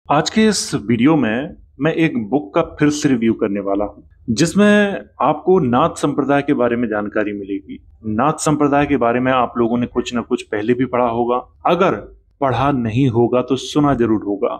आज के इस वीडियो में मैं एक बुक का फिर से रिव्यू करने वाला हूँ जिसमें आपको नाथ संप्रदाय के बारे में जानकारी मिलेगी। नाथ संप्रदाय के बारे में आप लोगों ने कुछ ना कुछ पहले भी पढ़ा होगा, अगर पढ़ा नहीं होगा तो सुना जरूर होगा।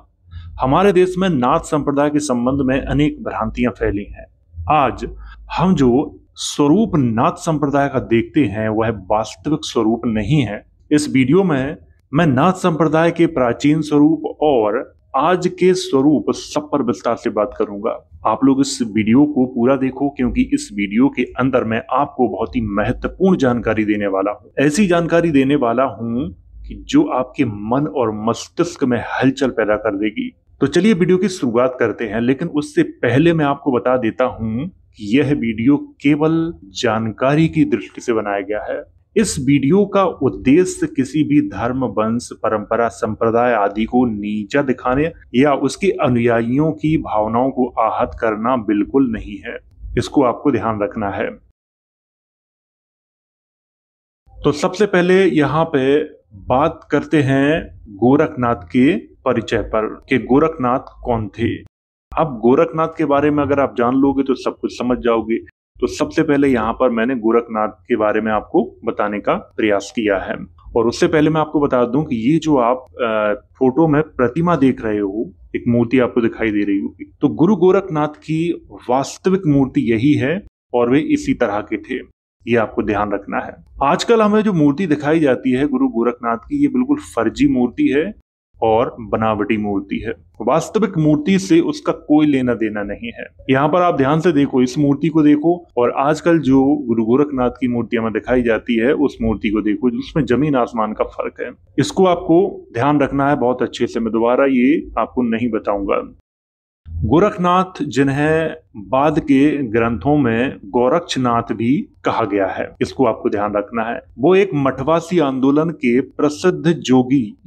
हमारे देश में नाथ संप्रदाय के संबंध में अनेक भ्रांतियां फैली हैं। आज हम जो स्वरूप नाथ संप्रदाय का देखते हैं वह वास्तविक स्वरूप नहीं है। इस वीडियो में मैं नाथ संप्रदाय के प्राचीन स्वरूप और आज के स्वरूप सब पर विस्तार से बात करूंगा। आप लोग इस वीडियो को पूरा देखो, क्योंकि इस वीडियो के अंदर मैं आपको बहुत ही महत्वपूर्ण जानकारी देने वाला हूं। ऐसी जानकारी देने वाला हूं कि जो आपके मन और मस्तिष्क में हलचल पैदा कर देगी। तो चलिए वीडियो की शुरुआत करते हैं, लेकिन उससे पहले मैं आपको बता देता हूं कि यह वीडियो केवल जानकारी की दृष्टि से बनाया गया है। इस वीडियो का उद्देश्य किसी भी धर्म, वंश, परंपरा, संप्रदाय आदि को नीचा दिखाने या उसके अनुयायियों की भावनाओं को आहत करना बिल्कुल नहीं है। इसको आपको ध्यान रखना है। तो सबसे पहले यहाँ पे बात करते हैं गोरखनाथ के परिचय पर कि गोरखनाथ कौन थे। अब गोरखनाथ के बारे में अगर आप जान लोगे तो सब कुछ समझ जाओगे। तो सबसे पहले यहाँ पर मैंने गोरखनाथ के बारे में आपको बताने का प्रयास किया है। और उससे पहले मैं आपको बता दूं कि ये जो आप फोटो में प्रतिमा देख रहे हो, एक मूर्ति आपको दिखाई दे रही होगी, तो गुरु गोरखनाथ की वास्तविक मूर्ति यही है और वे इसी तरह के थे। ये आपको ध्यान रखना है। आजकल हमें जो मूर्ति दिखाई जाती है गुरु गोरखनाथ की, ये बिल्कुल फर्जी मूर्ति है और बनावटी मूर्ति है। वास्तविक मूर्ति से उसका कोई लेना देना नहीं है। यहाँ पर आप ध्यान से देखो, इस मूर्ति को देखो और आजकल जो गुरु गोरखनाथ की मूर्तियां में दिखाई जाती है उस मूर्ति को देखो, जिसमें जमीन आसमान का फर्क है। इसको आपको ध्यान रखना है बहुत अच्छे से। मैं दोबारा ये आपको नहीं बताऊंगा। गोरखनाथ, जिन्हें बाद के ग्रंथों में गोरक्षनाथ भी कहा गया है, इसको आपको ध्यान रखना है। वो एक मठवासी आंदोलन के प्रसिद्ध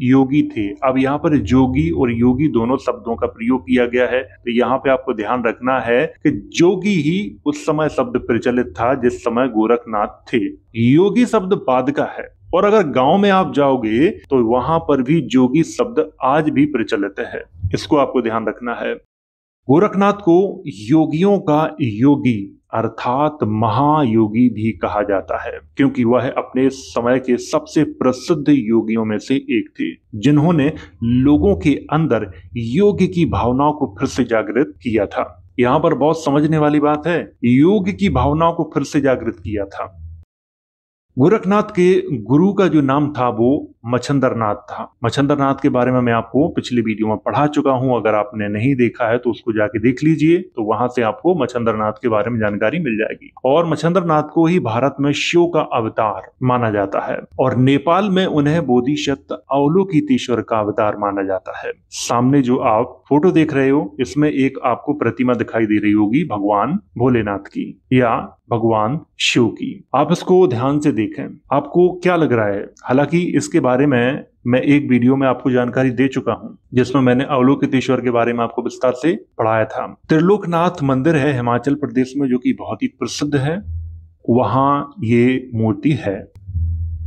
योगी थे। अब यहाँ पर जोगी और योगी दोनों शब्दों का प्रयोग किया गया है, तो यहाँ पे आपको ध्यान रखना है कि जोगी ही उस समय शब्द प्रचलित था जिस समय गोरखनाथ थे। योगी शब्द बाद का है, और अगर गांव में आप जाओगे तो वहां पर भी जोगी शब्द आज भी प्रचलित है। इसको आपको ध्यान रखना है। गोरखनाथ को योगियों का योगी अर्थात महायोगी भी कहा जाता है, क्योंकि वह अपने समय के सबसे प्रसिद्ध योगियों में से एक थे, जिन्होंने लोगों के अंदर योग की भावनाओं को फिर से जागृत किया था। यहाँ पर बहुत समझने वाली बात है, योग की भावनाओं को फिर से जागृत किया था। गोरखनाथ के गुरु का जो नाम था वो मच्छंद्रनाथ था। मच्छंद्रनाथ के बारे में मैं आपको पिछले वीडियो में पढ़ा चुका हूं। अगर आपने नहीं देखा है तो उसको जाके देख लीजिए, तो वहां से आपको मच्छंद्रनाथ के बारे में जानकारी मिल जाएगी। और मच्छंद्रनाथ को ही भारत में शिव का अवतार माना जाता है और नेपाल में उन्हें बोधिसत्व अवलोकितेश्वर का अवतार माना जाता है। सामने जो आप फोटो देख रहे हो, इसमें एक आपको प्रतिमा दिखाई दे रही होगी भगवान भोलेनाथ की या भगवान शिव की। आप इसको ध्यान से देखें, आपको क्या लग रहा है। हालांकि इसके बारे में मैं एक वीडियो में आपको जानकारी दे चुका हूं, जिसमें मैंने अवलोकितेश्वर के बारे में आपको विस्तार से पढ़ाया था। त्रिलोकनाथ मंदिर है हिमाचल प्रदेश में, जो कि बहुत ही प्रसिद्ध है। वहां ये मूर्ति है।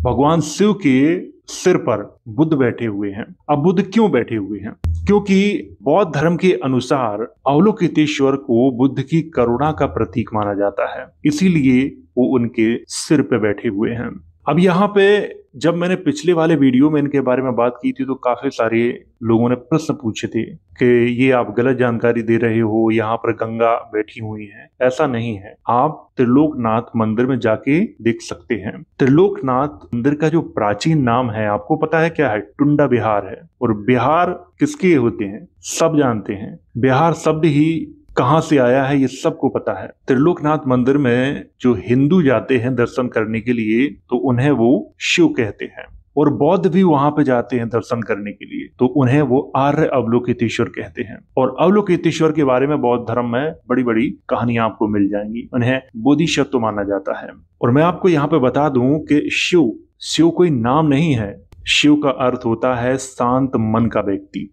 भगवान शिव के सिर पर बुद्ध बैठे हुए हैं। अब बुद्ध क्यों बैठे हुए हैं? क्योंकि बौद्ध धर्म के अनुसार अवलोकितेश्वर को बुद्ध की करुणा का प्रतीक माना जाता है, इसीलिए वो उनके सिर पे बैठे हुए हैं। अब यहाँ पे जब मैंने पिछले वाले वीडियो में इनके बारे में बात की थी तो काफी सारे लोगों ने प्रश्न पूछे थे कि ये आप गलत जानकारी दे रहे हो, यहाँ पर गंगा बैठी हुई है। ऐसा नहीं है, आप त्रिलोकनाथ मंदिर में जाके देख सकते हैं। त्रिलोकनाथ मंदिर का जो प्राचीन नाम है आपको पता है क्या है? टुंडा बिहार है। और बिहार किसके होते हैं सब जानते हैं। बिहार शब्द ही कहां से आया है ये सबको पता है। त्रिलोकनाथ मंदिर में जो हिंदू जाते हैं दर्शन करने के लिए तो उन्हें वो शिव कहते हैं, और बौद्ध भी वहां पे जाते हैं दर्शन करने के लिए तो उन्हें वो आर्य अवलोकितेश्वर कहते हैं। और अवलोकितेश्वर के बारे में बौद्ध धर्म में बड़ी बड़ी कहानियां आपको मिल जाएंगी। उन्हें बोधिसत्व माना जाता है। और मैं आपको यहाँ पे बता दूं कि शिव कोई नाम नहीं है। शिव का अर्थ होता है शांत मन का व्यक्ति,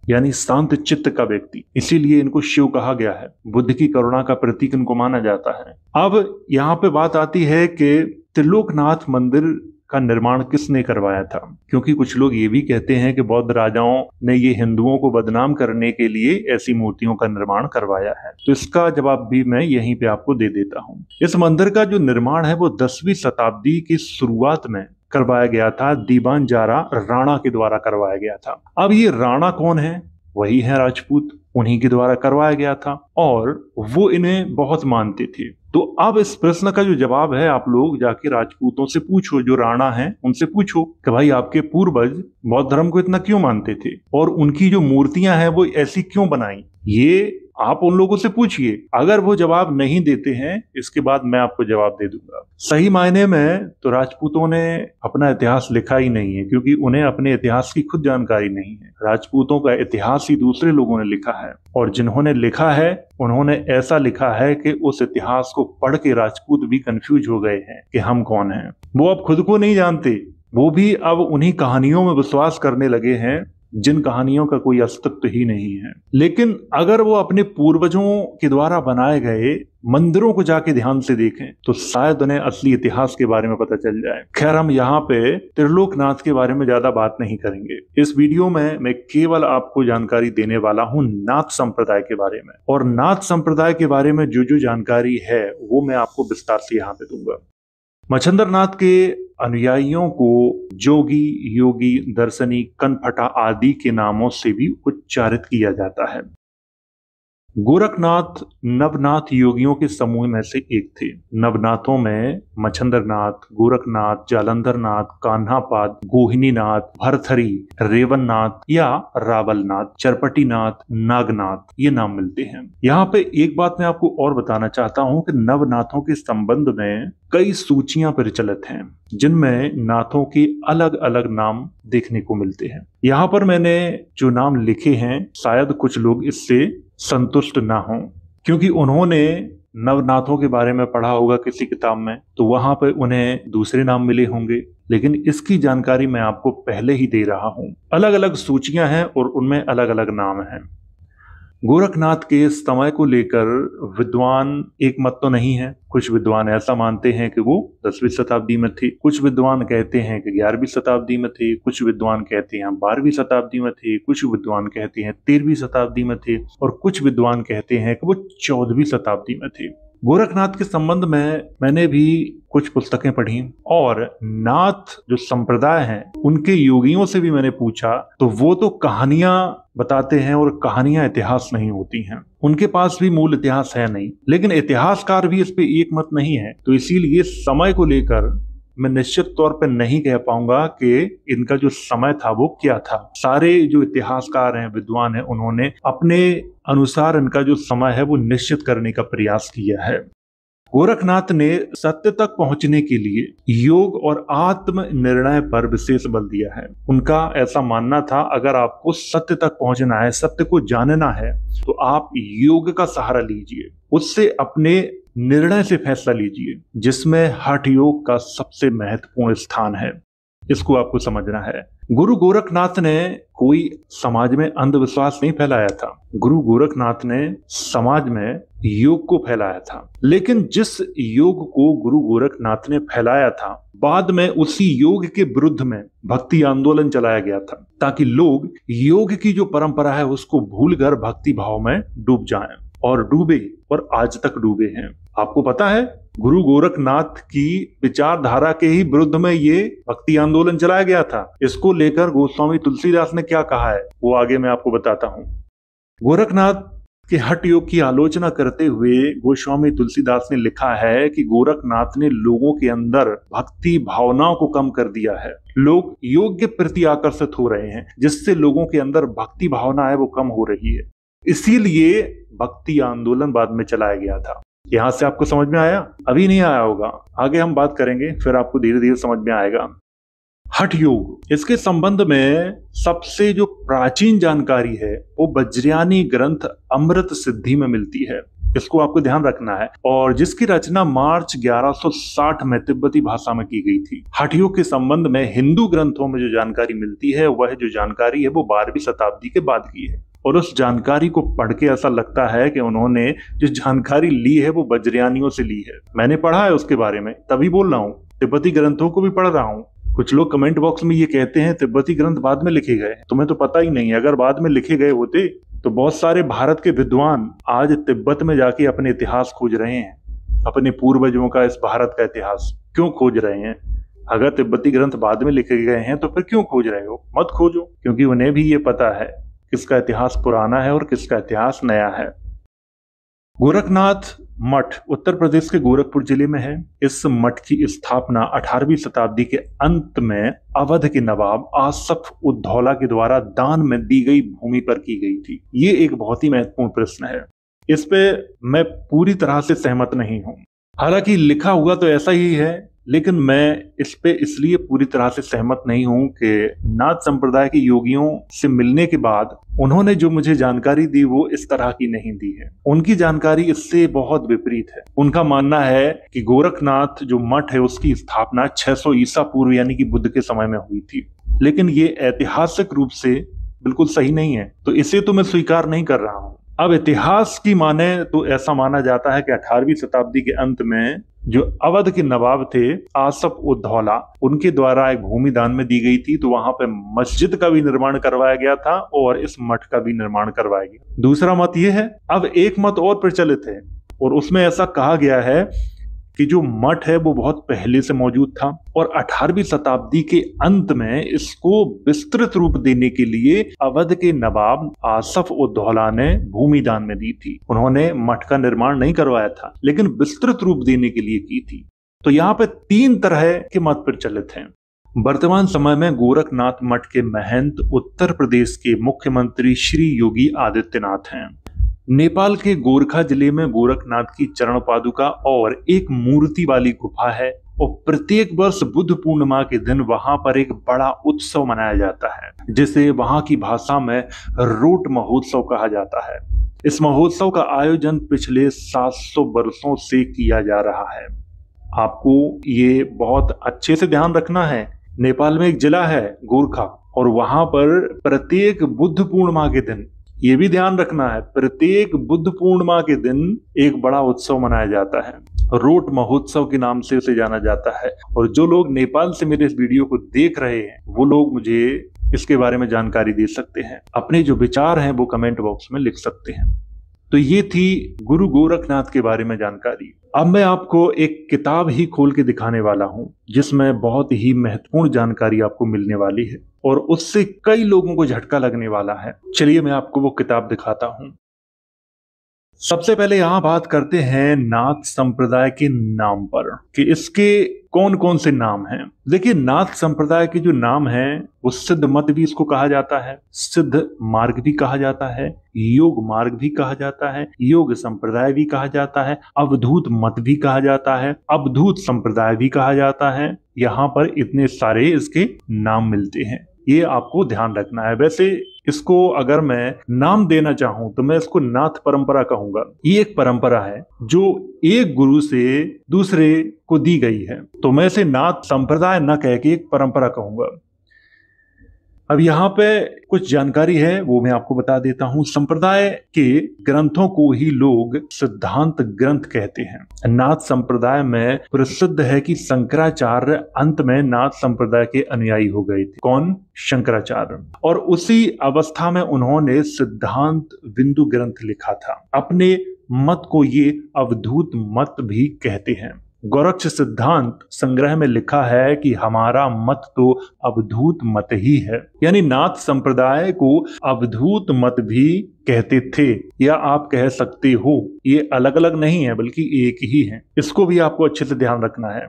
यानी शांत चित्त का व्यक्ति, इसीलिए इनको शिव कहा गया है। बुद्ध की करुणा का प्रतीक इनको माना जाता है। अब यहाँ पे बात आती है कि त्रिलोकनाथ मंदिर का निर्माण किसने करवाया था? क्योंकि कुछ लोग ये भी कहते हैं कि बौद्ध राजाओं ने ये हिंदुओं को बदनाम करने के लिए ऐसी मूर्तियों का निर्माण करवाया है। तो इसका जवाब भी मैं यहीं पे आपको दे देता हूँ। इस मंदिर का जो निर्माण है वो 10वीं शताब्दी की शुरुआत में करवाया गया था। दीवान जारा राणा के द्वारा करवाया गया था। अब ये राणा कौन है? वही है राजपूत, उन्हीं के द्वारा करवाया गया था और वो इन्हें बहुत मानते थे। तो अब इस प्रश्न का जो जवाब है, आप लोग जाके राजपूतों से पूछो, जो राणा हैं उनसे पूछो कि भाई आपके पूर्वज बौद्ध धर्म को इतना क्यों मानते थे और उनकी जो मूर्तियां हैं वो ऐसी क्यों बनाई। ये आप उन लोगों से पूछिए। अगर वो जवाब नहीं देते हैं, इसके बाद मैं आपको जवाब दे दूंगा। सही मायने में तो राजपूतों ने अपना इतिहास लिखा ही नहीं है, क्योंकि उन्हें अपने इतिहास की खुद जानकारी नहीं है। राजपूतों का इतिहास ही दूसरे लोगों ने लिखा है और जिन्होंने लिखा है उन्होंने ऐसा लिखा है कि उस इतिहास को पढ़ के राजपूत भी कंफ्यूज हो गए हैं कि हम कौन हैं। वो अब खुद को नहीं जानते, वो भी अब उन्हीं कहानियों में विश्वास करने लगे हैं जिन कहानियों का कोई अस्तित्व ही नहीं है। लेकिन अगर वो अपने पूर्वजों के द्वारा बनाए गए मंदिरों को जाके ध्यान से देखें तो शायद उन्हें असली इतिहास के बारे में पता चल जाए। खैर, हम यहाँ पे त्रिलोकनाथ के बारे में ज्यादा बात नहीं करेंगे। इस वीडियो में मैं केवल आपको जानकारी देने वाला हूँ नाथ संप्रदाय के बारे में, और नाथ संप्रदाय के बारे में जो जो जानकारी है वो मैं आपको विस्तार से यहाँ पे दूंगा। मच्छिंद्र नाथ के अनुयायियों को जोगी, योगी, दर्शनी, कनफटा आदि के नामों से भी उच्चारित किया जाता है। गोरखनाथ नवनाथ योगियों के समूह में से एक थे। नवनाथों में मच्छिंद्र नाथ, गोरखनाथ, जालंधर नाथ, कान्हापाद, गोहिनीनाथ, भरथरी, रेवन्नाथ या रावलनाथ, चरपटीनाथ, नागनाथ ये नाम मिलते हैं। यहाँ पे एक बात मैं आपको और बताना चाहता हूँ कि नवनाथों के संबंध में कई सूचियां प्रचलित हैं जिनमें नाथों के अलग अलग नाम देखने को मिलते हैं। यहाँ पर मैंने जो नाम लिखे हैं शायद कुछ लोग इससे संतुष्ट ना हों, क्योंकि उन्होंने नवनाथों के बारे में पढ़ा होगा किसी किताब में, तो वहां पर उन्हें दूसरे नाम मिले होंगे। लेकिन इसकी जानकारी मैं आपको पहले ही दे रहा हूं। अलग अलग सूचियां हैं और उनमें अलग अलग नाम हैं। गोरखनाथ के समय को लेकर विद्वान एक मत तो नहीं है। कुछ विद्वान ऐसा मानते हैं कि वो 10वीं शताब्दी में थे, कुछ विद्वान कहते हैं कि 11वीं शताब्दी में थे, कुछ विद्वान कहते हैं 12वीं शताब्दी में थे, कुछ विद्वान कहते हैं 13वीं शताब्दी में थे और कुछ विद्वान कहते हैं कि वो 14वीं शताब्दी में थे। गोरखनाथ के संबंध में मैंने भी कुछ पुस्तकें पढ़ी और नाथ जो संप्रदाय हैं उनके योगियों से भी मैंने पूछा, तो वो तो कहानियां बताते हैं और कहानियां इतिहास नहीं होती हैं। उनके पास भी मूल इतिहास है नहीं, लेकिन इतिहासकार भी इस पे एक मत नहीं है। तो इसीलिए समय को लेकर मैं निश्चित तौर पर नहीं कह पाऊंगा कि इनका जो समय था वो क्या था। सारे जो इतिहासकार हैं, विद्वान हैं, उन्होंने अपने अनुसार इनका जो समय है वो निश्चित करने का प्रयास किया है। गोरखनाथ ने सत्य तक पहुंचने के लिए योग और आत्म निर्णय पर विशेष बल दिया है। उनका ऐसा मानना था, अगर आपको सत्य तक पहुंचना है, सत्य को जानना है, तो आप योग का सहारा लीजिए, उससे अपने निर्णय से फैसला लीजिए, जिसमें हठ योग का सबसे महत्वपूर्ण स्थान है। इसको आपको समझना है। गुरु गोरखनाथ ने कोई समाज में अंधविश्वास नहीं फैलाया था। गुरु गोरखनाथ ने समाज में योग को फैलाया था। लेकिन जिस योग को गुरु गोरखनाथ ने फैलाया था, बाद में उसी योग के विरुद्ध में भक्ति आंदोलन चलाया गया था, ताकि लोग योग की जो परंपरा है उसको भूलकर भक्ति भाव में डूब जाएं, और डूबे और आज तक डूबे हैं। आपको पता है, गुरु गोरखनाथ की विचारधारा के ही विरुद्ध में ये भक्ति आंदोलन चलाया गया था। इसको लेकर गोस्वामी तुलसीदास ने क्या कहा है वो आगे मैं आपको बताता हूँ। गोरखनाथ के हठ योग की आलोचना करते हुए गोस्वामी तुलसीदास ने लिखा है कि गोरखनाथ ने लोगों के अंदर भक्ति भावनाओं को कम कर दिया है। लोग योग के प्रति आकर्षित हो रहे हैं, जिससे लोगों के अंदर भक्ति भावना है वो कम हो रही है। इसीलिए भक्ति आंदोलन बाद में चलाया गया था। यहां से आपको समझ में आया? अभी नहीं आया होगा, आगे हम बात करेंगे, फिर आपको धीरे धीरे समझ में आएगा। हठ योग, इसके संबंध में सबसे जो प्राचीन जानकारी है वो वज्रयानी ग्रंथ अमृत सिद्धि में मिलती है। इसको आपको ध्यान रखना है, और जिसकी रचना मार्च 1160 में तिब्बती भाषा में की गई थी। हठ योग के संबंध में हिंदू ग्रंथों में जो जानकारी मिलती है, वह जो जानकारी है वो 12वीं शताब्दी के बाद की है। और उस जानकारी को पढ़ के ऐसा लगता है कि उन्होंने जो जानकारी ली है वो वज्रयानियों से ली है। मैंने पढ़ा है उसके बारे में, तभी बोल रहा हूँ। तिब्बती ग्रंथों को भी पढ़ रहा हूँ, कुछ लोग कमेंट बॉक्स में ये कहते हैं तिब्बती ग्रंथ बाद में लिखे गए, तुम्हें तो पता ही नहीं। अगर बाद में लिखे गए होते तो बहुत सारे भारत के विद्वान आज तिब्बत में जाके अपने इतिहास खोज रहे हैं, अपने पूर्वजों का, इस भारत का इतिहास क्यों खोज रहे हैं। अगर तिब्बती ग्रंथ बाद में लिखे गए हैं तो फिर क्यों खोज रहे हो, मत खोजो, क्योंकि उन्हें भी ये पता है किसका इतिहास पुराना है और किसका इतिहास नया है। गोरखनाथ मठ उत्तर प्रदेश के गोरखपुर जिले में है। इस मठ की स्थापना 18वीं शताब्दी के अंत में अवध के नवाब आसफ उद्दौला के द्वारा दान में दी गई भूमि पर की गई थी। ये एक बहुत ही महत्वपूर्ण प्रश्न है, इस पे मैं पूरी तरह से सहमत नहीं हूं। हालांकि लिखा हुआ तो ऐसा ही है, लेकिन मैं इस पे इसलिए पूरी तरह से सहमत नहीं हूं कि नाथ संप्रदाय के योगियों से मिलने के बाद उन्होंने जो मुझे जानकारी दी वो इस तरह की नहीं दी है। उनकी जानकारी इससे बहुत विपरीत है। उनका मानना है कि गोरखनाथ जो मठ है उसकी स्थापना 600 ईसा पूर्व यानी कि बुद्ध के समय में हुई थी, लेकिन ये ऐतिहासिक रूप से बिल्कुल सही नहीं है, तो इसे तो मैं स्वीकार नहीं कर रहा हूं। अब इतिहास की माने तो ऐसा माना जाता है कि 18वीं शताब्दी के अंत में जो अवध के नवाब थे आसफ उद्दौला, उनके द्वारा एक भूमि दान में दी गई थी, तो वहां पे मस्जिद का भी निर्माण करवाया गया था और इस मठ का भी निर्माण करवाया गया। दूसरा मत यह है, अब एक मत और प्रचलित है और उसमें ऐसा कहा गया है कि जो मठ है वो बहुत पहले से मौजूद था और 18वीं शताब्दी के अंत में इसको विस्तृत रूप देने के लिए अवध के नवाब आसफ उद्दौला ने भूमि दान में दी थी। उन्होंने मठ का निर्माण नहीं करवाया था, लेकिन विस्तृत रूप देने के लिए की थी। तो यहाँ पे 3 तरह के मत प्रचलित हैं। वर्तमान समय में गोरखनाथ मठ के महंत उत्तर प्रदेश के मुख्यमंत्री श्री योगी आदित्यनाथ हैं। नेपाल के गोरखा जिले में गोरखनाथ की चरण पादुका और एक मूर्ति वाली गुफा है और प्रत्येक वर्ष बुद्ध पूर्णिमा के दिन वहां पर एक बड़ा उत्सव मनाया जाता है, जिसे वहां की भाषा में रोट महोत्सव कहा जाता है। इस महोत्सव का आयोजन पिछले 700 वर्षों से किया जा रहा है। आपको ये बहुत अच्छे से ध्यान रखना है, नेपाल में एक जिला है गोरखा और वहां पर प्रत्येक बुद्ध पूर्णिमा के दिन, ये भी ध्यान रखना है, प्रत्येक बुद्ध पूर्णिमा के दिन एक बड़ा उत्सव मनाया जाता है। रोट महोत्सव के नाम से उसे जाना जाता है। और जो लोग नेपाल से मेरे इस वीडियो को देख रहे हैं वो लोग मुझे इसके बारे में जानकारी दे सकते हैं, अपने जो विचार हैं वो कमेंट बॉक्स में लिख सकते हैं। तो ये थी गुरु गोरखनाथ के बारे में जानकारी। अब मैं आपको एक किताब ही खोल के दिखाने वाला हूं जिसमें बहुत ही महत्वपूर्ण जानकारी आपको मिलने वाली है और उससे कई लोगों को झटका लगने वाला है। चलिए मैं आपको वो किताब दिखाता हूं। सबसे पहले यहां बात करते हैं नाथ संप्रदाय के नाम पर कि इसके कौन कौन से नाम हैं। देखिए, नाथ संप्रदाय के जो नाम हैं वो सिद्ध मत भी इसको कहा जाता है, सिद्ध मार्ग भी कहा जाता है, योग मार्ग भी कहा जाता है, योग संप्रदाय भी कहा जाता है, अवधूत मत भी कहा जाता है, अवधूत संप्रदाय भी कहा जाता है। यहाँ पर इतने सारे इसके नाम मिलते हैं, ये आपको ध्यान रखना है। वैसे इसको अगर मैं नाम देना चाहूं तो मैं इसको नाथ परंपरा कहूंगा। ये एक परंपरा है जो एक गुरु से दूसरे को दी गई है, तो मैं इसे नाथ संप्रदाय न कह के एक परंपरा कहूंगा। अब यहाँ पे कुछ जानकारी है वो मैं आपको बता देता हूँ। संप्रदाय के ग्रंथों को ही लोग सिद्धांत ग्रंथ कहते हैं। नाथ संप्रदाय में प्रसिद्ध है कि शंकराचार्य अंत में नाथ संप्रदाय के अनुयायी हो गए थे। कौन? शंकराचार्य। और उसी अवस्था में उन्होंने सिद्धांत बिंदु ग्रंथ लिखा था। अपने मत को ये अवधूत मत भी कहते हैं। गोरक्ष सिद्धांत संग्रह में लिखा है कि हमारा मत तो अवधूत मत ही है, यानी नाथ संप्रदाय को अवधूत मत भी कहते थे, या आप कह सकते हो ये अलग अलग नहीं है बल्कि एक ही है। इसको भी आपको अच्छे से ध्यान रखना है।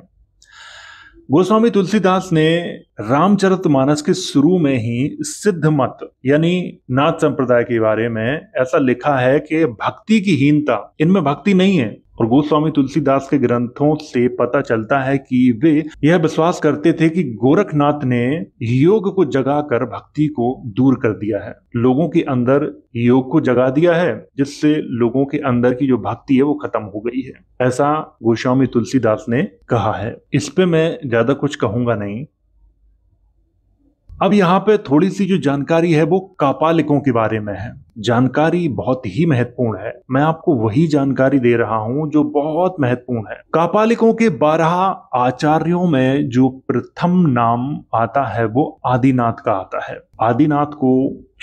गोस्वामी तुलसीदास ने रामचरितमानस के शुरू में ही सिद्ध मत यानी नाथ संप्रदाय के बारे में ऐसा लिखा है कि भक्ति की हीनता, इनमें भक्ति नहीं है। और गोस्वामी तुलसीदास के ग्रंथों से पता चलता है कि वे यह विश्वास करते थे कि गोरखनाथ ने योग को जगाकर भक्ति को दूर कर दिया है, लोगों के अंदर योग को जगा दिया है, जिससे लोगों के अंदर की जो भक्ति है वो खत्म हो गई है, ऐसा गोस्वामी तुलसीदास ने कहा है। इस पे मैं ज्यादा कुछ कहूंगा नहीं। अब यहाँ पे थोड़ी सी जो जानकारी है वो कापालिकों के बारे में है। जानकारी बहुत ही महत्वपूर्ण है, मैं आपको वही जानकारी दे रहा हूं जो बहुत महत्वपूर्ण है। कापालिकों के 12 आचार्यों में जो प्रथम नाम आता है वो आदिनाथ का आता है। आदिनाथ को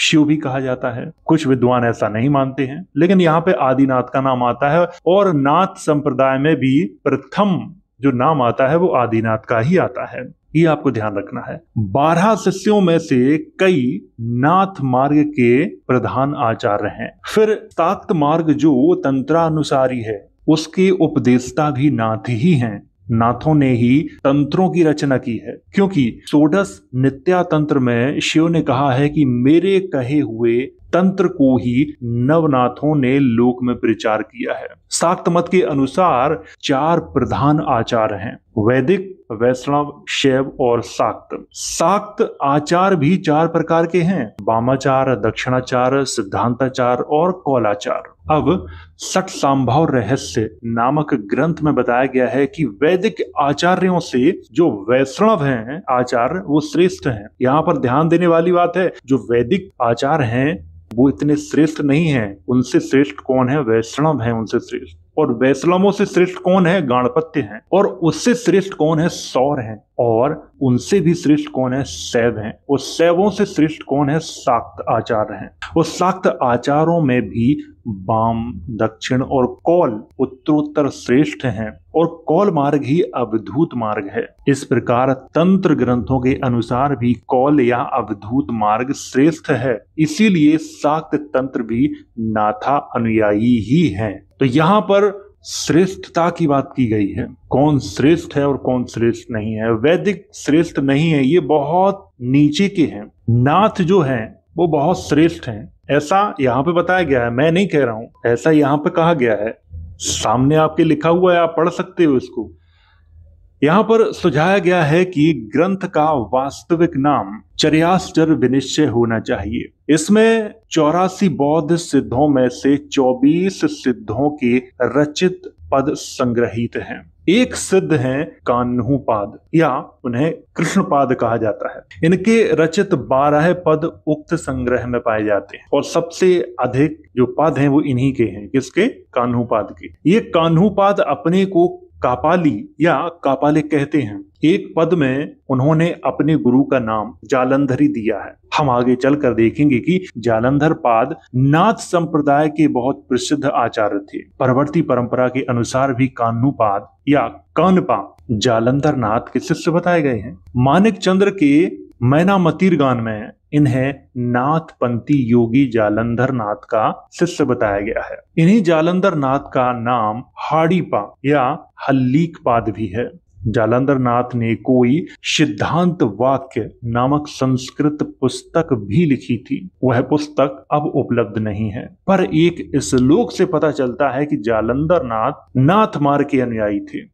शिव भी कहा जाता है, कुछ विद्वान ऐसा नहीं मानते हैं, लेकिन यहाँ पे आदिनाथ का नाम आता है और नाथ संप्रदाय में भी प्रथम जो नाम आता है वो आदिनाथ का ही आता है। ये आपको ध्यान रखना है। 12 शिष्यों में से कई नाथ मार्ग के प्रधान आचार्य हैं। फिर शाक्त मार्ग जो तंत्रानुसारी है उसके उपदेष्टा भी नाथ ही हैं। नाथों ने ही तंत्रों की रचना की है, क्योंकि षोडश नित्या तंत्र में शिव ने कहा है कि मेरे कहे हुए तंत्र को ही नवनाथों ने लोक में प्रचार किया है। शाक्त मत के अनुसार 4 प्रधान आचार हैं, वैदिक, वैष्णव, शैव और शाक्त। शाक्त आचार भी 4 प्रकार के हैं, वामाचार, दक्षिणाचार, सिद्धांताचार और कौलाचार। अब सठ संभव रहस्य नामक ग्रंथ में बताया गया है कि वैदिक आचार्यों से जो वैष्णव हैं आचार्य वो श्रेष्ठ हैं। यहाँ पर ध्यान देने वाली बात है, जो वैदिक आचार हैं वो इतने श्रेष्ठ नहीं हैं। उनसे श्रेष्ठ कौन है? वैष्णव हैं उनसे श्रेष्ठ। और वैष्णवों से श्रेष्ठ कौन है? गाणपत्य हैं। और उससे श्रेष्ठ कौन है? सौर हैं। और उनसे भी श्रेष्ठ कौन है? शैव हैं। और शैवों से श्रेष्ठ कौन है? शाक्त आचार्य हैं। और शाक्त आचारों में भी वाम, दक्षिण और कौल उत्तरोत्तर श्रेष्ठ हैं, और कौल मार्ग ही अवधूत मार्ग है। इस प्रकार तंत्र ग्रंथों के अनुसार भी कौल या अवधूत मार्ग श्रेष्ठ है, इसीलिए शाक्त तंत्र भी नाथा अनुयायी ही हैं। तो यहाँ पर श्रेष्ठता की बात की गई है, कौन श्रेष्ठ है और कौन श्रेष्ठ नहीं है। वैदिक श्रेष्ठ नहीं है, ये बहुत नीचे के हैं। नाथ जो हैं वो बहुत श्रेष्ठ हैं, ऐसा यहाँ पे बताया गया है, मैं नहीं कह रहा हूं, ऐसा यहाँ पे कहा गया है। सामने आपके लिखा हुआ है, आप पढ़ सकते हो इसको। यहाँ पर सुझाया गया है कि ग्रंथ का वास्तविक नाम चर्याश्चर विनिश्चय होना चाहिए। इसमें 84 बौद्ध सिद्धों में से 24 सिद्धों के रचित पद संग्रहित हैं। एक सिद्ध हैं कान्हूपाद, या उन्हें कृष्णपाद कहा जाता है। इनके रचित 12 पद उक्त संग्रह में पाए जाते हैं, और सबसे अधिक जो पद हैं वो इन्हीं के हैं। किसके? कान्हूपाद के। ये कान्हूपाद अपने को कापाली या कापालिक कहते हैं। एक पद में उन्होंने अपने गुरु का नाम जालंधरी दिया है। हम आगे चलकर देखेंगे कि जालंधर पाद नाथ संप्रदाय के बहुत प्रसिद्ध आचार्य थे। परवर्ती परंपरा के अनुसार भी कान्हूपाद या कानपा जालंधर नाथ के शिष्य बताए गए हैं। मानिक चंद्र के मैनामतीर गान में इन्हें नाथपंथी योगी जालंधर नाथ का शिष्य बताया गया है। इन्हीं जालंधर नाथ का नाम हाड़ीपा या हल्लीकपाद भी है। जालंधर नाथ ने कोई सिद्धांत वाक्य नामक संस्कृत पुस्तक भी लिखी थी। वह पुस्तक अब उपलब्ध नहीं है, पर एक श्लोक से पता चलता है कि जालंधर नाथ नाथ मार्ग के अनुयायी थे।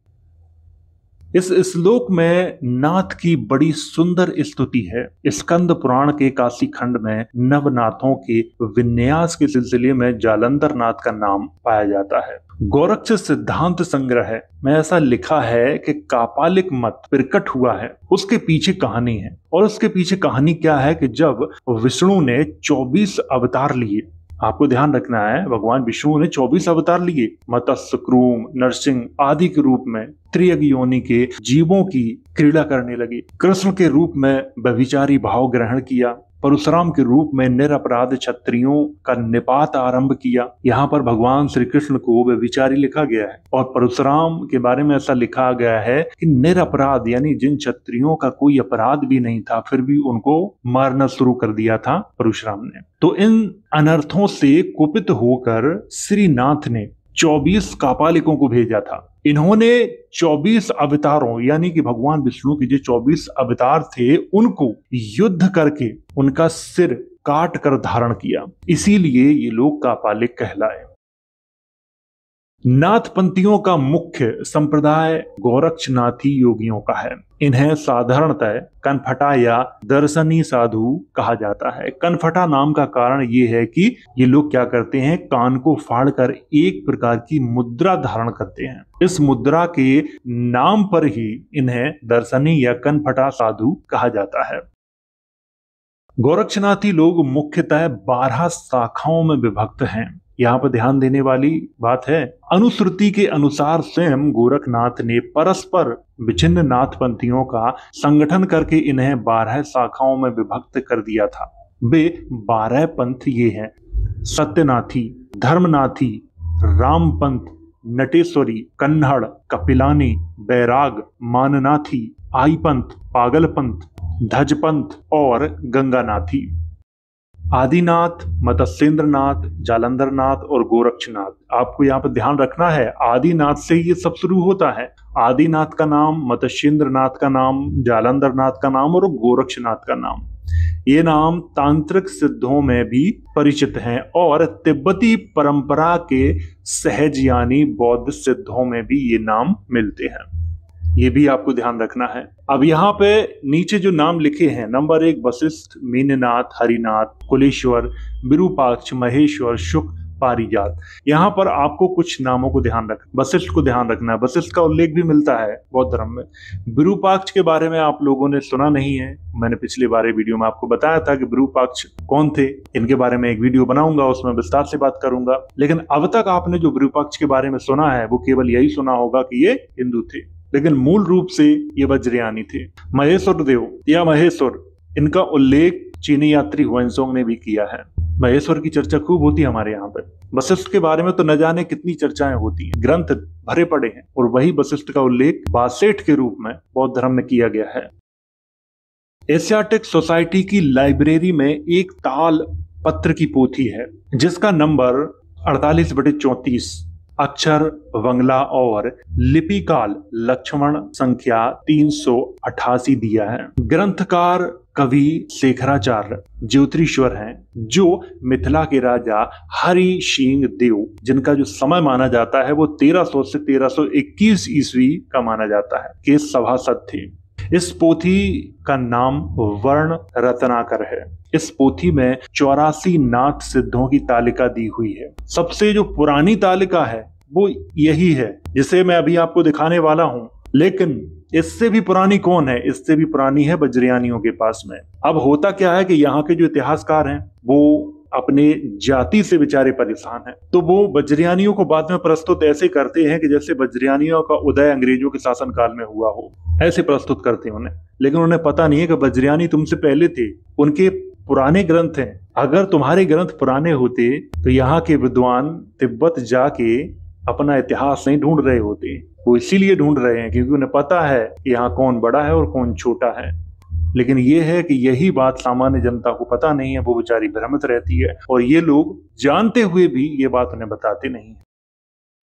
इस श्लोक में नाथ की बड़ी सुंदर स्तुति है। स्कंद पुराण के काशी खंड में नवनाथों के विन्यास के सिलसिले में जालंधर नाथ का नाम पाया जाता है। गोरक्ष सिद्धांत संग्रह में ऐसा लिखा है कि कापालिक मत प्रकट हुआ है, उसके पीछे कहानी है। और उसके पीछे कहानी क्या है कि जब विष्णु ने 24 अवतार लिए, आपको ध्यान रखना है, भगवान विष्णु ने 24 अवतार लिए, मत्स्य, क्रूम, नरसिंह आदि के रूप में त्रियग योनि के जीवों की क्रीड़ा करने लगे। कृष्ण के रूप में व्यभिचारी भाव ग्रहण किया। परशुराम के रूप में निरपराध क्षत्रियों का निपात आरंभ किया। यहाँ पर भगवान श्री कृष्ण को व्यभिचारी लिखा गया है, और परशुराम के बारे में ऐसा लिखा गया है कि निरपराध यानी जिन क्षत्रियों का कोई अपराध भी नहीं था फिर भी उनको मारना शुरू कर दिया था परशुराम ने। तो इन अनर्थों से कुपित होकर श्रीनाथ ने 24 कापालिकों को भेजा था। इन्होंने 24 अवतारों यानी कि भगवान विष्णु के जो 24 अवतार थे उनको युद्ध करके उनका सिर काट कर धारण किया, इसीलिए ये लोग कापालिक कहलाए। नाथपंथियों का मुख्य संप्रदाय गोरक्षनाथी योगियों का है। इन्हें साधारणतः कनफटा या दर्शनी साधु कहा जाता है। कनफटा नाम का कारण ये है कि ये लोग क्या करते हैं, कान को फाड़कर एक प्रकार की मुद्रा धारण करते हैं। इस मुद्रा के नाम पर ही इन्हें दर्शनी या कनफटा साधु कहा जाता है। गोरक्षनाथी लोग मुख्यतः 12 शाखाओं में विभक्त हैं। यहाँ पर ध्यान देने वाली बात है, अनुश्रुति के अनुसार स्वयं गोरखनाथ ने परस्पर विभिन्न नाथपंथियों का संगठन करके इन्हें 12 शाखाओं में विभक्त कर दिया था। वे 12 पंथ ये हैं: सत्यनाथी, धर्मनाथी, रामपंथ, नटेश्वरी, कन्नड़, कपिलानी, बैराग, माननाथी, आईपंथ, पागलपंथ, धजपंथ और गंगानाथी। आदिनाथ, मत्स्येंद्रनाथ, जालंधरनाथ और गोरक्षनाथ। आपको यहाँ पर ध्यान रखना है, आदिनाथ से ये सब शुरू होता है। आदिनाथ का नाम, मत्स्येंद्रनाथ का नाम, जालंधरनाथ का नाम और गोरक्षनाथ का नाम, ये नाम तांत्रिक सिद्धों में भी परिचित हैं और तिब्बती परंपरा के सहज यानी बौद्ध सिद्धों में भी ये नाम मिलते हैं। ये भी आपको ध्यान रखना है। अब यहाँ पे नीचे जो नाम लिखे हैं, नंबर 1 वशिष्ठ, मीननाथ, हरिनाथ, कुलेश्वर, विरूपाक्ष, महेश्वर, शुक, पारिजात। यहाँ पर आपको कुछ नामों को ध्यान रखना, वशिष्ठ को ध्यान रखना है। वशिष्ठ का उल्लेख भी मिलता है बौद्ध धर्म में। विरूपाक्ष के बारे में आप लोगों ने सुना नहीं है, मैंने पिछले बारे वीडियो में आपको बताया था कि विरूपाक्ष कौन थे। इनके बारे में एक वीडियो बनाऊंगा, उसमें विस्तार से बात करूंगा। लेकिन अब तक आपने जो विरूपाक्ष के बारे में सुना है वो केवल यही सुना होगा कि ये हिंदू थे, लेकिन मूल रूप से ये वज्रयानी थे। महेश्वर देव या महेश्वर, इनका उल्लेख चीनी यात्री हुएनसोंग ने भी किया है। महेश्वर की चर्चा खूब होती है हमारे यहाँ पे। वशिष्ठ के बारे में तो न जाने कितनी चर्चाएं होती हैं, ग्रंथ भरे पड़े हैं, और वही वशिष्ठ का उल्लेख बासेठ के रूप में बौद्ध धर्म में किया गया है। एशियाटिक सोसाइटी की लाइब्रेरी में एक ताल पत्र की पोथी है जिसका नंबर 48/34, अक्षर, वंगला और लिपिकाल लक्ष्मण संख्या 388 दिया है। ग्रंथकार कवि शेखराचार्य ज्योतिरीश्वर हैं, जो मिथिला के राजा हरि सिंह देव, जिनका जो समय माना जाता है वो 1300 से 1321 ईस्वी का माना जाता है, के सभासद थे। इस पोथी का नाम वर्ण रत्नाकर है। इस पोथी में 84 नाथ सिद्धों की तालिका दी हुई है। सबसे जो पुरानी तालिका है वो यही है जिसे मैं अभी आपको दिखाने वाला हूं, लेकिन इससे भी पुरानी कौन है? इससे भी पुरानी है वज्रयानियों के पास में। अब होता क्या है कि यहाँ के जो इतिहासकार हैं वो अपने जाति से बेचारे परेशान हैं, तो वो वज्रयानियों को बाद में प्रस्तुत ऐसे करते हैं कि जैसे वज्रयानियों का उदय अंग्रेजों के शासनकाल में हुआ हो, ऐसे प्रस्तुत करते हैं उन्हें। लेकिन उन्हें पता नहीं है कि वज्रयानी तुमसे पहले थे, उनके पुराने ग्रंथ हैं। अगर तुम्हारे ग्रंथ पुराने होते तो यहाँ के विद्वान तिब्बत जाके अपना इतिहास नहीं ढूंढ रहे होते। वो इसीलिए ढूंढ रहे हैं क्योंकि उन्हें पता है कि यहाँ कौन बड़ा है और कौन छोटा है। लेकिन ये है कि यही बात सामान्य जनता को पता नहीं है, वो बेचारी भ्रमित रहती है, और ये लोग जानते हुए भी ये बात उन्हें बताते नहीं है।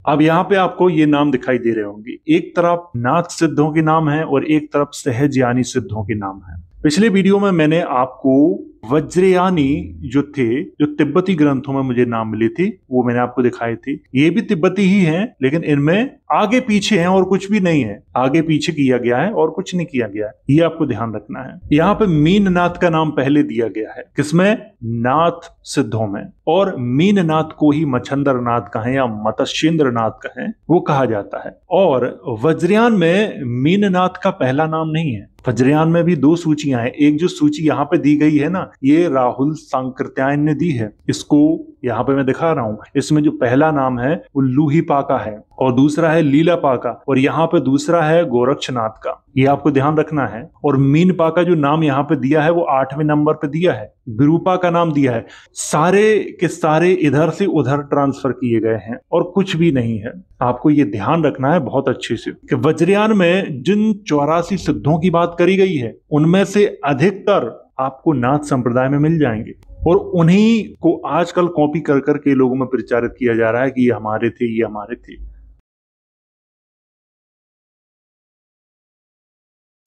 अब यहाँ पे आपको ये नाम दिखाई दे रहे होंगे, एक तरफ नाथ सिद्धों के नाम है और एक तरफ सहज यानी सिद्धों के नाम है। पिछले वीडियो में मैंने आपको वज्रयानी जो थे, जो तिब्बती ग्रंथों में मुझे नाम मिले थे, वो मैंने आपको दिखाए थे। ये भी तिब्बती ही हैं, लेकिन इनमें आगे पीछे हैं और कुछ भी नहीं है। आगे पीछे किया गया है और कुछ नहीं किया गया है, ये आपको ध्यान रखना है। यहाँ पे मीननाथ का नाम पहले दिया गया है, किसमें? नाथ सिद्धों में। और मीननाथ को ही मच्छंद्रनाथ कहें या मत्स्येंद्रनाथ कहें, वो कहा जाता है। और वज्रयान में मीननाथ का पहला नाम नहीं है। वज्रयान में भी 2 सूचियां हैं। एक जो सूची यहाँ पे दी गई है ना, ये राहुल सांकृत्यायन ने दी है। इसको यहाँ पे मैं दिखा रहा हूं। इसमें जो पहला नाम है वो लूहीपाका है और दूसरा है लीलापाका, और यहाँ पे दूसरा है गोरक्षनाथ का। ये आपको ध्यान रखना है। और मीनपाका जो नाम यहाँ पे दिया है वो 8वें नंबर पे दिया है। विरूपा का नाम दिया है। सारे के सारे इधर से उधर ट्रांसफर किए गए हैं और कुछ भी नहीं है। आपको ये ध्यान रखना है बहुत अच्छे से कि वज्रयान में जिन 84 सिद्धों की बात करी गई है उनमें से अधिकतर आपको नाथ संप्रदाय में मिल जाएंगे, और उन्हीं को आजकल कॉपी कर करके लोगों में प्रचारित किया जा रहा है कि ये हमारे थे, ये हमारे थे।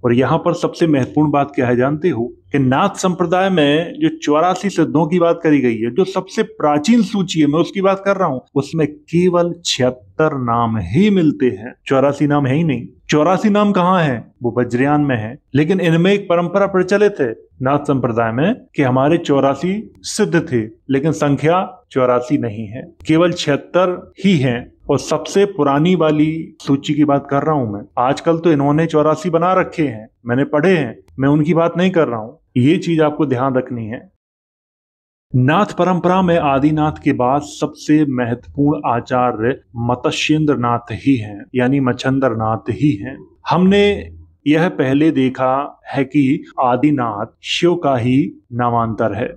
और यहां पर सबसे महत्वपूर्ण बात क्या है जानते हो? कि नाथ संप्रदाय में जो 84 सिद्धों की बात करी गई है, जो सबसे प्राचीन सूची है, मैं उसकी बात कर रहा हूं, उसमें केवल 76 नाम ही मिलते हैं। 84 नाम है ही नहीं। 84 नाम कहाँ है? वो वज्रयान में है। लेकिन इनमें एक परंपरा प्रचलित है नाथ संप्रदाय में कि हमारे 84 सिद्ध थे, लेकिन संख्या 84 नहीं है, केवल 76 ही हैं। और सबसे पुरानी वाली सूची की बात कर रहा हूं मैं। आजकल तो इन्होंने 84 बना रखे हैं, मैंने पढ़े हैं, मैं उनकी बात नहीं कर रहा हूं। ये चीज आपको ध्यान रखनी है। नाथ परंपरा में आदिनाथ के बाद सबसे महत्वपूर्ण आचार्य मत्स्येंद्र नाथ ही हैं, यानी मच्छंद्र नाथ ही हैं। हमने यह पहले देखा है कि आदिनाथ शिव का ही नामांतर है।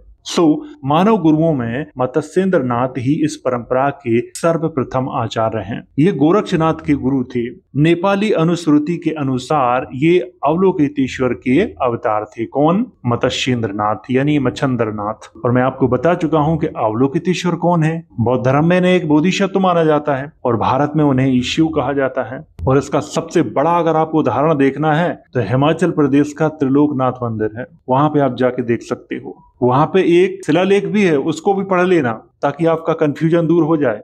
मानव गुरुओं में मत्स्येंद्र नाथ ही इस परंपरा के सर्वप्रथम आचार्य हैं। ये गोरक्षनाथ के गुरु थे। नेपाली अनुश्रुति के अनुसार ये अवलोकितेश्वर के अवतार थे। कौन? मत्स्येंद्र नाथ यानी मच्छंद्र नाथ। और मैं आपको बता चुका हूं कि अवलोकितेश्वर कौन है। बौद्ध धर्म में एक बोधिसत्व माना जाता है और भारत में उन्हें शिव कहा जाता है। और इसका सबसे बड़ा अगर आपको उदाहरण देखना है तो हिमाचल प्रदेश का त्रिलोकनाथ मंदिर है। वहां पे आप जाके देख सकते हो। वहां पे एक शिलालेख भी है, उसको भी पढ़ लेना ताकि आपका कंफ्यूजन दूर हो जाए।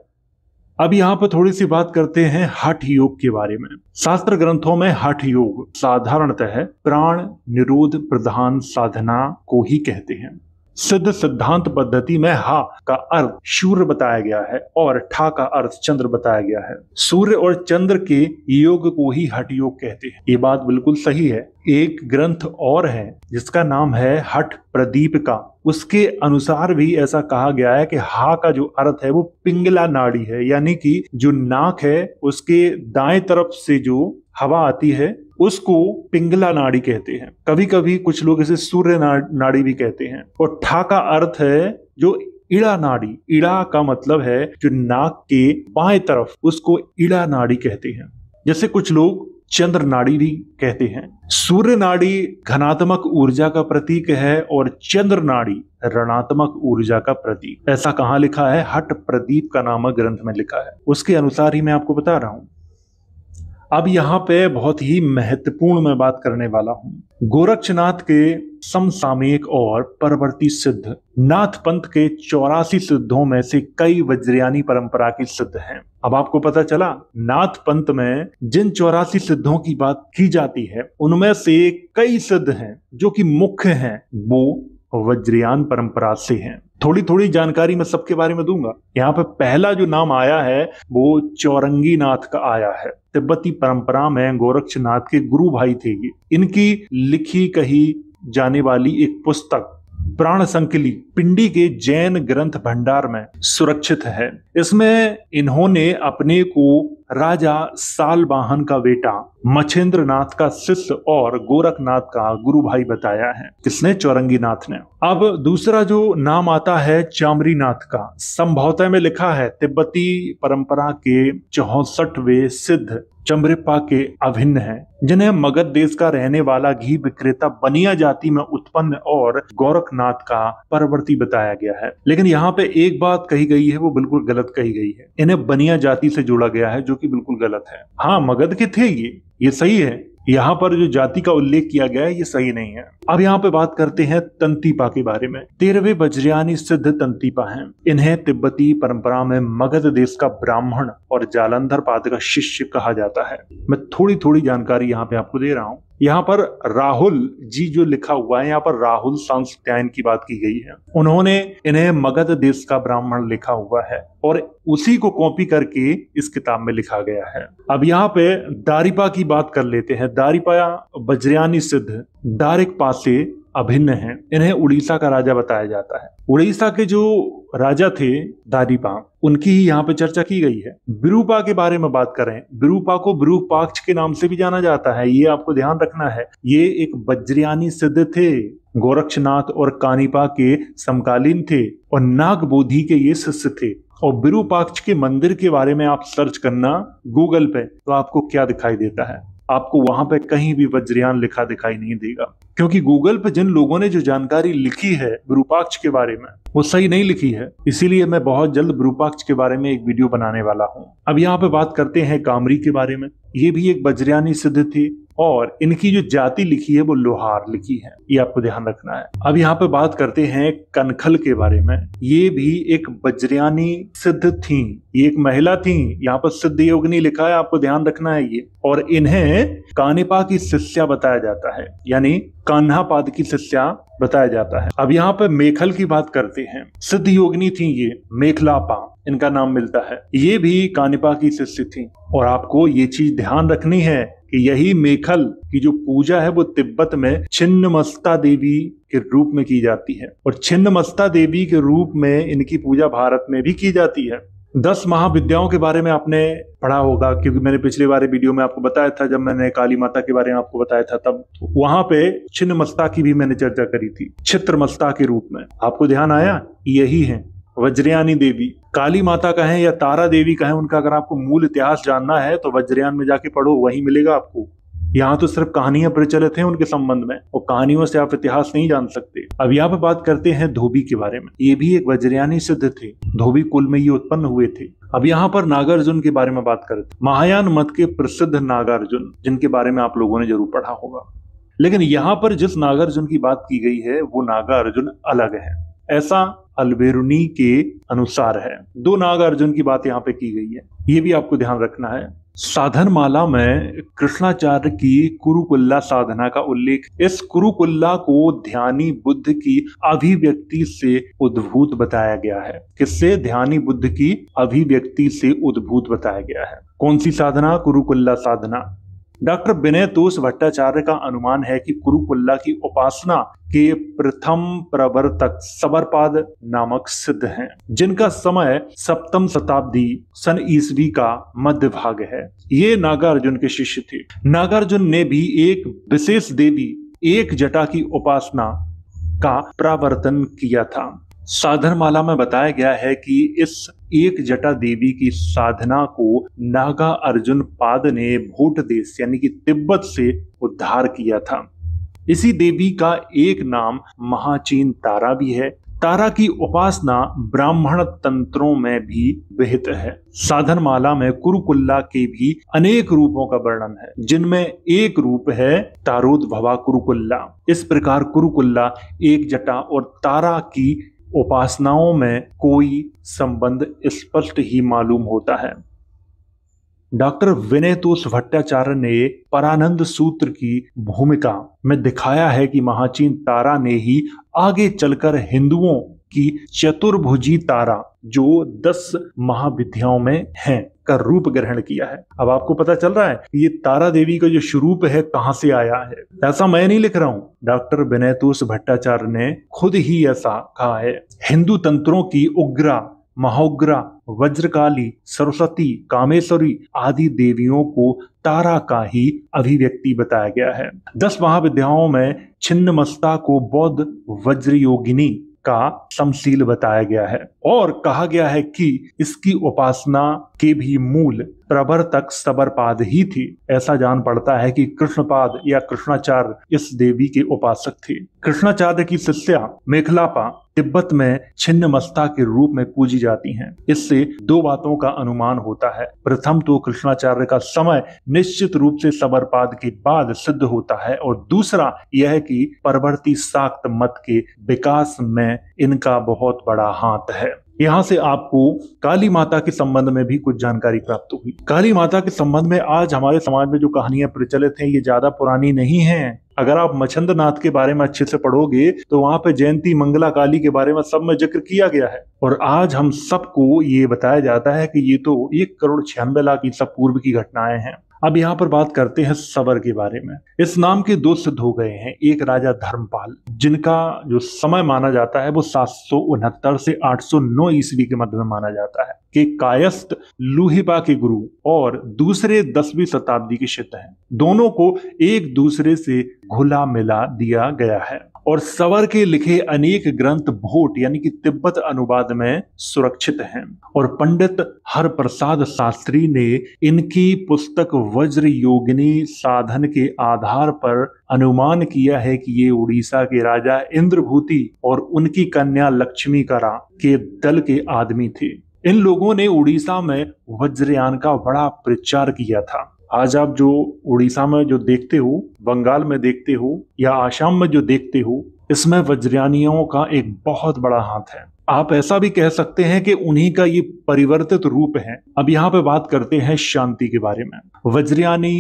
अब यहाँ पे थोड़ी सी बात करते हैं हठ योग के बारे में। शास्त्र ग्रंथों में हठ योग साधारणतः प्राण निरोध प्रधान साधना को ही कहते हैं। सिद्ध सिद्धांत पद्धति में हा का अर्थ सूर्य बताया गया है और ठा का अर्थ चंद्र बताया गया है। सूर्य और चंद्र के योग को ही हठ योग कहते हैं। ये बात बिल्कुल सही है। एक ग्रंथ और है जिसका नाम है हठ प्रदीप का। उसके अनुसार भी ऐसा कहा गया है कि हा का जो अर्थ है वो पिंगला नाड़ी है, यानी कि जो नाक है उसके दाएं तरफ से जो हवा आती है उसको पिंगला नाड़ी कहते हैं। कभी कभी कुछ लोग इसे सूर्य नाड़ी भी कहते हैं। और ठा का अर्थ है जो इड़ा नाड़ी। इड़ा का मतलब है जो नाक के बाएं तरफ, उसको इड़ा नाड़ी कहते हैं। जैसे कुछ लोग चंद्र नाड़ी भी कहते हैं। सूर्य नाड़ी घनात्मक ऊर्जा का प्रतीक है और चंद्र नाड़ी ऋणात्मक ऊर्जा का प्रतीक। ऐसा कहाँ लिखा है? हठ प्रदीप का नामक ग्रंथ में लिखा है। उसके अनुसार ही मैं आपको बता रहा हूं। अब यहाँ पे बहुत ही महत्वपूर्ण मैं बात करने वाला हूं। गोरक्षनाथ के समसामयिक और परवर्ती सिद्ध नाथ पंथ के 84 सिद्धों में से कई वज्रयानी परंपरा के सिद्ध हैं। अब आपको पता चला नाथ पंथ में जिन 84 सिद्धों की बात की जाती है उनमें से कई सिद्ध हैं जो कि मुख्य हैं, वो वज्रयान परंपरा से हैं। थोड़ी थोड़ी जानकारी मैं सबके बारे में दूंगा। यहाँ पे पहला जो नाम आया है वो चौरंगी नाथ का आया है। तिब्बती परंपरा में गोरक्षनाथ के गुरु भाई थे ये। इनकी लिखी कही जाने वाली एक पुस्तक प्राण संकली पिंडी के जैन ग्रंथ भंडार में सुरक्षित है। इसमें इन्होंने अपने को राजा सालवाहन का बेटा मच्छेंद्र नाथ का शिष्य और गोरखनाथ का गुरु भाई बताया है। किसने? चौरंगी नाथ ने। अब दूसरा जो नाम आता है चामरी नाथ का। संभवतः में लिखा है तिब्बती परंपरा के 64वें सिद्ध चमरिप्पा के अभिन्न है, जिन्हें मगध देश का रहने वाला घी विक्रेता बनिया जाति में उत्पन्न और गोरखनाथ का परवर्ती बताया गया है। लेकिन यहाँ पे एक बात कही गई है वो बिल्कुल गलत कही गई है। इन्हें बनिया जाति से जोड़ा गया है जो कि बिल्कुल गलत है। हाँ, मगध के थे ये सही है। यहाँ पर जो जाति का उल्लेख किया गया है ये सही नहीं है। अब यहाँ पे बात करते हैं तंतीपा के बारे में। 13वें वज्रयानी सिद्ध तंतीपा हैं। इन्हें तिब्बती परंपरा में मगध देश का ब्राह्मण और जालंधर पाद का शिष्य कहा जाता है। मैं थोड़ी थोड़ी जानकारी यहाँ पे आपको दे रहा हूँ। यहाँ पर राहुल जी जो लिखा हुआ है, यहाँ पर राहुल सांस्त्यायन की बात की गई है। उन्होंने इन्हें मगध देश का ब्राह्मण लिखा हुआ है और उसी को कॉपी करके इस किताब में लिखा गया है। अब यहाँ पे दारिपा की बात कर लेते हैं। दारिपा वज्रयानी सिद्ध दारिक पास से अभिन्न हैं। इन्हें उड़ीसा का राजा बताया जाता है। उड़ीसा के जो राजा थे दारिपा, उनकी ही यहाँ पे चर्चा की गई है। विरूपा के बारे में बात करें, विरूपा को विरूपाक्ष के नाम से भी जाना जाता है। ये आपको ध्यान रखना है। ये एक वज्रयानी सिद्ध थे, गोरक्षनाथ और कानिपा के समकालीन थे और नागबोधि के ये शिष्य थे। और विरूपाक्ष के मंदिर के बारे में आप सर्च करना गूगल पे तो आपको क्या दिखाई देता है? आपको वहां पे कहीं भी वज्रयान लिखा दिखाई नहीं देगा, क्योंकि गूगल पे जिन लोगों ने जो जानकारी लिखी है विरूपाक्ष के बारे में वो सही नहीं लिखी है। इसीलिए मैं बहुत जल्द विरूपाक्ष के बारे में एक वीडियो बनाने वाला हूं। अब यहाँ पे बात करते हैं कामरी के बारे में। ये भी एक वज्रयानी सिद्ध थे और इनकी जो जाति लिखी है वो लोहार लिखी है। ये आपको ध्यान रखना है। अब यहाँ पे बात करते हैं कनखल के बारे में। ये भी एक वज्रयानी सिद्ध थी। ये एक महिला थी, यहाँ पर सिद्ध योगिनी लिखा है, आपको ध्यान रखना है ये। और इन्हें कानिपा की शिष्या बताया जाता है, यानी कान्हापाद की शिष्या बताया जाता है। अब यहाँ पे मेखल की बात करते हैं। सिद्ध योगिनी थी ये, मेखलापा इनका नाम मिलता है। ये भी कानिपा की शिष्य थी। और आपको ये चीज ध्यान रखनी है कि यही मेखल की जो पूजा है वो तिब्बत में छिन्नमस्ता देवी के रूप में की जाती है, और छिन्नमस्ता देवी के रूप में इनकी पूजा भारत में भी की जाती है। 10 महाविद्याओं के बारे में आपने पढ़ा होगा, क्योंकि मैंने पिछले वाले वीडियो में आपको बताया था, जब मैंने काली माता के बारे में आपको बताया था, तब वहां पे छिन्नमस्ता की भी मैंने चर्चा करी थी, छित्रमस्ता के रूप में। आपको ध्यान आया? यही है वज्रयानी देवी। काली माता कहें या तारा देवी कहें, उनका अगर आपको मूल इतिहास जानना है तो वज्रयान में जाके पढ़ो, वही मिलेगा आपको। यहाँ तो सिर्फ कहानियां प्रचलित हैं उनके संबंध में, और कहानियों से आप इतिहास नहीं जान सकते। अब यहाँ पे बात करते हैं धोबी के बारे में। ये भी एक वज्रयानी सिद्ध थे, धोबी कुल में ये उत्पन्न हुए थे। अब यहाँ पर नागार्जुन के बारे में बात करते, महायान मत के प्रसिद्ध नागार्जुन, जिनके बारे में आप लोगों ने जरूर पढ़ा होगा। लेकिन यहाँ पर जिस नागार्जुन की बात की गई है वो नागार्जुन अलग है, ऐसा अल्बेरुनी के अनुसार है। 2 नागार्जुन की बात यहाँ पे की गई है, ये भी आपको ध्यान रखना है। साधनमाला में कृष्णाचार्य की कुरुकुल्ला साधना का उल्लेख, इस कुरुकुल्ला को ध्यानी बुद्ध की अभिव्यक्ति से उद्भूत बताया गया है। किससे? ध्यानी बुद्ध की अभिव्यक्ति से उद्भूत बताया गया है। कौन सी साधना? कुरुकुल्ला साधना। डॉक्टर विनय तोष भट्टाचार्य का अनुमान है कि कुरुकुल्ला की उपासना के प्रथम प्रवर्तक सबरपाद नामक सिद्ध हैं, जिनका समय 7वीं शताब्दी सन ईस्वी का मध्य भाग है। ये नागार्जुन के शिष्य थे। नागार्जुन ने भी एक विशेष देवी एक जटा की उपासना का प्रवर्तन किया था। साधनमाला में बताया गया है कि इस एक जटा देवी की साधना को नागा अर्जुन पाद ने भोट देश यानी कि तिब्बत से उद्धार किया था। इसी देवी का एक नाम महाचीन तारा भी है। तारा की उपासना ब्राह्मण तंत्रों में भी विहित है। साधनमाला में कुरुकुल्ला के भी अनेक रूपों का वर्णन है, जिनमें एक रूप है तारोद्भवा कुरुकुल्ला। इस प्रकार कुरुकुल्ला, एक जटा और तारा की उपासनाओं में कोई संबंध स्पष्ट ही मालूम होता है। डॉक्टर विनय तोष भट्टाचार्य ने परानंद सूत्र की भूमिका में दिखाया है कि महाचीन तारा ने ही आगे चलकर हिंदुओं की चतुर्भुजी तारा, जो 10 महाविद्याओं में है, का रूप ग्रहण किया है। अब आपको पता चल रहा है ये तारा देवी का जो स्वरूप है कहां से आया है। ऐसा मैं नहीं लिख रहा हूं, डॉक्टर विनय तोष भट्टाचार्य ने खुद ही ऐसा कहा है। हिंदू तंत्रों की उग्रा, महोग्रा, वज्रकाली, सरस्वती, कामेश्वरी आदि देवियों को तारा का ही अभिव्यक्ति बताया गया है। 10 महाविद्याओं में छिन्नमस्ता को बौद्ध वज्रयोगिनी का समशील बताया गया है, और कहा गया है कि इसकी उपासना के भी मूल प्रवर्तक सबरपाद ही थी। ऐसा जान पड़ता है कि कृष्णपाद या कृष्णाचार्य इस देवी के उपासक थे। कृष्णाचार्य की शिष्या मेखलापा तिब्बत में छिन्नमस्ता के रूप में पूजी जाती हैं। इससे 2 बातों का अनुमान होता है। प्रथम तो कृष्णाचार्य का समय निश्चित रूप से सबरपाद के बाद सिद्ध होता है, और दूसरा यह कि परवर्ती शाक्त मत के विकास में इनका बहुत बड़ा हाथ है। यहाँ से आपको काली माता के संबंध में भी कुछ जानकारी प्राप्त हुई। काली माता के संबंध में आज हमारे समाज में जो कहानियां प्रचलित हैं ये ज्यादा पुरानी नहीं हैं। अगर आप मच्छंद नाथ के बारे में अच्छे से पढ़ोगे तो वहां पे जयंती मंगला काली के बारे में सब में जिक्र किया गया है, और आज हम सबको ये बताया जाता है कि ये तो 1,96,00,000 ईसा पूर्व की घटनाएं हैं। अब यहाँ पर बात करते हैं सबर के बारे में। इस नाम के 2 सिद्ध हो गए हैं। एक राजा धर्मपाल, जिनका जो समय माना जाता है वो 769 से 809 ईस्वी के मध्य में माना जाता है, कि कायस्थ लूहिबा के गुरु, और दूसरे 10वीं शताब्दी के सिद्ध हैं। दोनों को एक दूसरे से घुला मिला दिया गया है, और सवर के लिखे अनेक ग्रंथ भोट यानी कि तिब्बत अनुवाद में सुरक्षित हैं। और पंडित हर प्रसाद शास्त्री ने इनकी पुस्तक वज्र योगिनी साधन के आधार पर अनुमान किया है कि ये उड़ीसा के राजा इंद्रभूति और उनकी कन्या लक्ष्मीकरा के दल के आदमी थे। इन लोगों ने उड़ीसा में वज्रयान का बड़ा प्रचार किया था। आज आप जो उड़ीसा में जो देखते हो, बंगाल में देखते हो, या आसाम में जो देखते हो, इसमें वज्रयानियों का एक बहुत बड़ा हाथ है। आप ऐसा भी कह सकते हैं कि उन्हीं का ये परिवर्तित रूप है। अब यहाँ पे बात करते हैं शांति के बारे में। वज्रयानी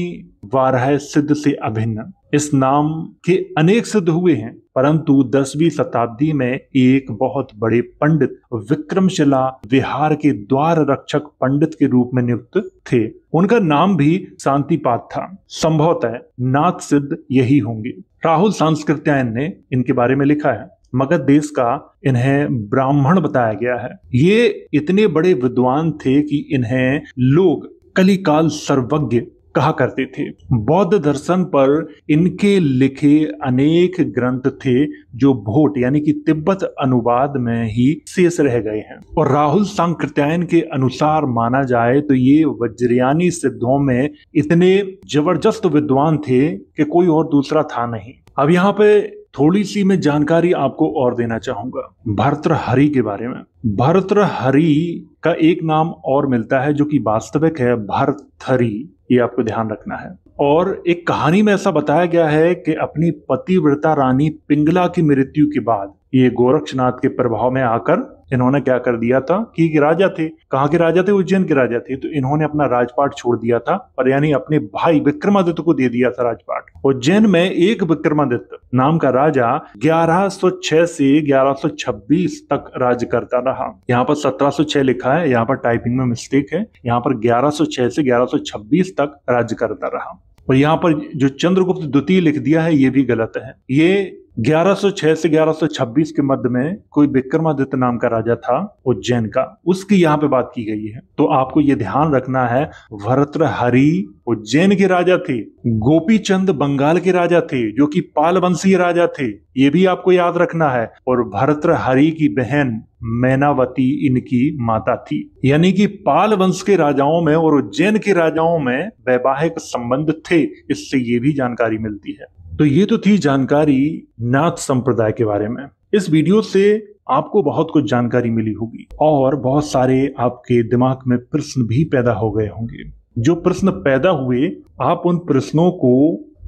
वाराह सिद्ध से अभिन्न इस नाम के अनेक सिद्ध हुए हैं, परंतु 10वीं शताब्दी में एक बहुत बड़े पंडित विक्रमशिला विहार के द्वार रक्षक पंडित के रूप में नियुक्त थे। उनका नाम भी शांतिपाद था। संभवतः नाथ सिद्ध यही होंगे। राहुल सांस्कृत्यायन ने इनके बारे में लिखा है, मगध देश का इन्हें ब्राह्मण बताया गया है। ये इतने बड़े विद्वान थे कि इन्हें लोग कलिकाल सर्वज्ञ कहा करते थे। बौद्ध दर्शन पर इनके लिखे अनेक ग्रंथ थे जो भोट यानी कि तिब्बत अनुवाद में ही शेष रह गए हैं। और राहुल सांकृत्यायन के अनुसार माना जाए तो ये वज्रयानी सिद्धों में इतने जबरदस्त विद्वान थे कि कोई और दूसरा था नहीं। अब यहाँ पे थोड़ी सी मैं जानकारी आपको और देना चाहूंगा भर्तृहरि के बारे में। भर्तृहरि का एक नाम और मिलता है जो कि वास्तविक है भर्तृहरि, ये आपको ध्यान रखना है। और एक कहानी में ऐसा बताया गया है कि अपनी पतिव्रता रानी पिंगला की मृत्यु के बाद ये गोरक्षनाथ के प्रभाव में आकर इन्होंने क्या कर दिया था कि राजा थे, कहाँ के राजा थे, उज्जैन के राजा थे, तो इन्होंने अपना राजपाट छोड़ दिया था और यानी अपने भाई विक्रमादित्य को दे दिया था राजपाट। उज्जैन में एक विक्रमादित्य नाम का राजा 1106 से 1126 तक राज्य करता रहा। यहाँ पर 1706 लिखा है, यहाँ पर टाइपिंग में मिस्टेक है, यहाँ पर 1106 से 1126 तक राज्य करता रहा। और यहाँ पर जो चंद्रगुप्त द्वितीय लिख दिया है ये भी गलत है। ये 1106 से 1126 के मध्य में कोई विक्रमादित्य नाम का राजा था उज्जैन का, उसकी यहाँ पे बात की गई है। तो आपको ये ध्यान रखना है भर्तृहरि उज्जैन के राजा थे, गोपीचंद बंगाल के राजा थे जो कि पाल वंशीय राजा थे, ये भी आपको याद रखना है। और भर्तृहरि की बहन मैनावती इनकी माता थी। यानी कि पाल वंश के राजाओं में और उज्जैन के राजाओं में वैवाहिक संबंध थे, इससे ये भी जानकारी मिलती है। तो ये तो थी जानकारी नाथ संप्रदाय के बारे में। इस वीडियो से आपको बहुत कुछ जानकारी मिली होगी और बहुत सारे आपके दिमाग में प्रश्न भी पैदा हो गए होंगे। जो प्रश्न पैदा हुए आप उन प्रश्नों को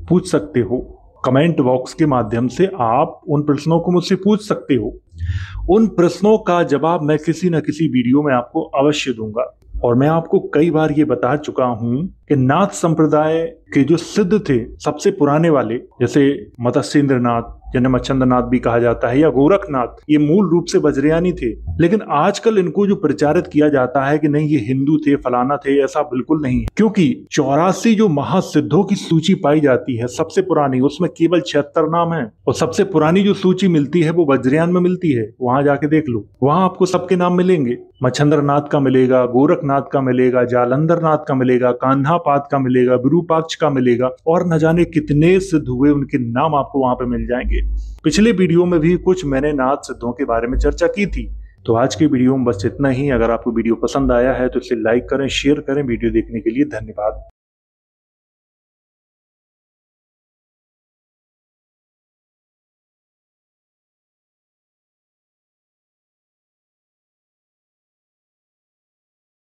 पूछ सकते हो कमेंट बॉक्स के माध्यम से, आप उन प्रश्नों को मुझसे पूछ सकते हो। उन प्रश्नों का जवाब मैं किसी न किसी वीडियो में आपको अवश्य दूंगा। और मैं आपको कई बार ये बता चुका हूं कि नाथ संप्रदाय के जो सिद्ध थे सबसे पुराने वाले, जैसे मत्स्येंद्रनाथ जिन्हें मच्छंद्रनाथ भी कहा जाता है या गोरखनाथ, ये मूल रूप से वज्रयानी थे। लेकिन आजकल इनको जो प्रचारित किया जाता है कि नहीं ये हिंदू थे फलाना थे, ऐसा बिल्कुल नहीं है। क्योंकि 84 जो महासिद्धों की सूची पाई जाती है सबसे पुरानी, उसमें केवल 76 नाम है। और सबसे पुरानी जो सूची मिलती है वो वज्रयान में मिलती है, वहां जाके देख लो, वहां आपको सबके नाम मिलेंगे। मच्छंद्रनाथ का मिलेगा, गोरखनाथ का मिलेगा, जालंधरनाथ का मिलेगा, कान्हापाद का मिलेगा, विरूपाक्ष का मिलेगा, और न जाने कितने सिद्ध हुए उनके नाम आपको वहां पे मिल जाएंगे। पिछले वीडियो में भी कुछ मैंने नाथ सिद्धों के बारे में चर्चा की थी। तो आज के वीडियो में बस इतना ही। अगर आपको वीडियो पसंद आया है तो इसे लाइक करें, शेयर करें। वीडियो देखने के लिए धन्यवाद।